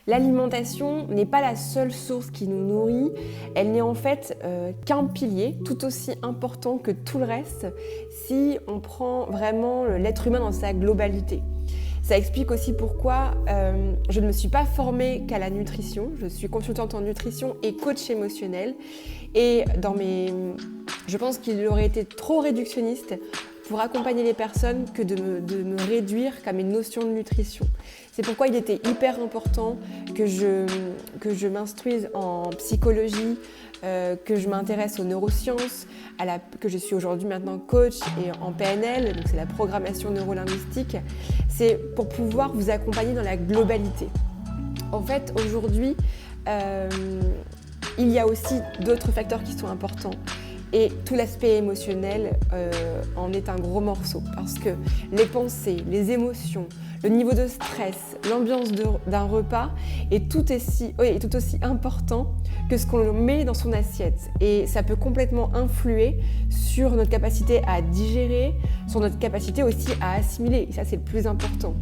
L'alimentation n'est pas la seule source qui nous nourrit, elle n'est en fait qu'un pilier tout aussi important que tout le reste si on prend vraiment l'être humain dans sa globalité. Ça explique aussi pourquoi je ne me suis pas formée qu'à la nutrition. Je suis consultante en nutrition et coach émotionnel. Et je pense qu'il aurait été trop réductionniste pour accompagner les personnes que de me réduire qu'à mes notions de nutrition. C'est pourquoi il était hyper important que je m'instruise en psychologie, que je m'intéresse aux neurosciences, que je suis aujourd'hui maintenant coach et en PNL, donc c'est la programmation neurolinguistique. C'est pour pouvoir vous accompagner dans la globalité. En fait, aujourd'hui, il y a aussi d'autres facteurs qui sont importants. Et tout l'aspect émotionnel en est un gros morceau parce que les pensées, les émotions, le niveau de stress, l'ambiance d'un repas est tout aussi important que ce qu'on met dans son assiette. Et ça peut complètement influer sur notre capacité à digérer, sur notre capacité aussi à assimiler. Et ça, c'est le plus important.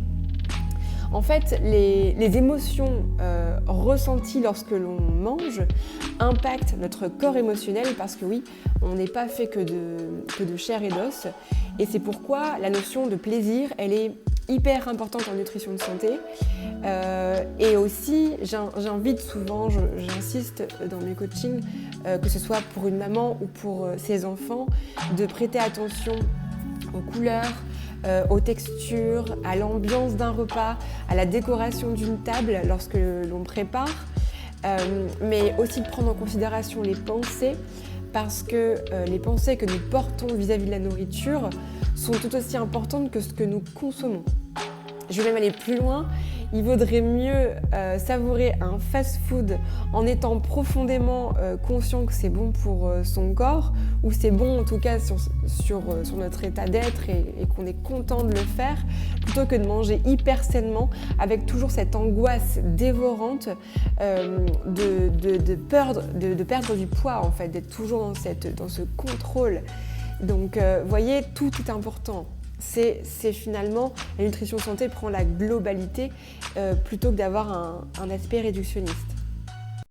En fait, les émotions ressenties lorsque l'on mange impactent notre corps émotionnel parce que oui, on n'est pas fait que de chair et d'os. Et c'est pourquoi la notion de plaisir, elle est hyper importante en nutrition de santé. Et aussi, j'invite souvent, j'insiste dans mes coachings, que ce soit pour une maman ou pour ses enfants, de prêter attention aux couleurs, aux textures, à l'ambiance d'un repas, à la décoration d'une table lorsque l'on prépare, mais aussi de prendre en considération les pensées parce que les pensées que nous portons vis-à-vis de la nourriture sont tout aussi importantes que ce que nous consommons. Je vais même aller plus loin, il vaudrait mieux savourer un fast-food en étant profondément conscient que c'est bon pour son corps, ou c'est bon en tout cas sur notre état d'être et qu'on est content de le faire, plutôt que de manger hyper sainement avec toujours cette angoisse dévorante de perdre du poids en fait, d'être toujours dans ce contrôle. Donc voyez, tout est important. C'est finalement, la nutrition santé prend la globalité plutôt que d'avoir un aspect réductionniste.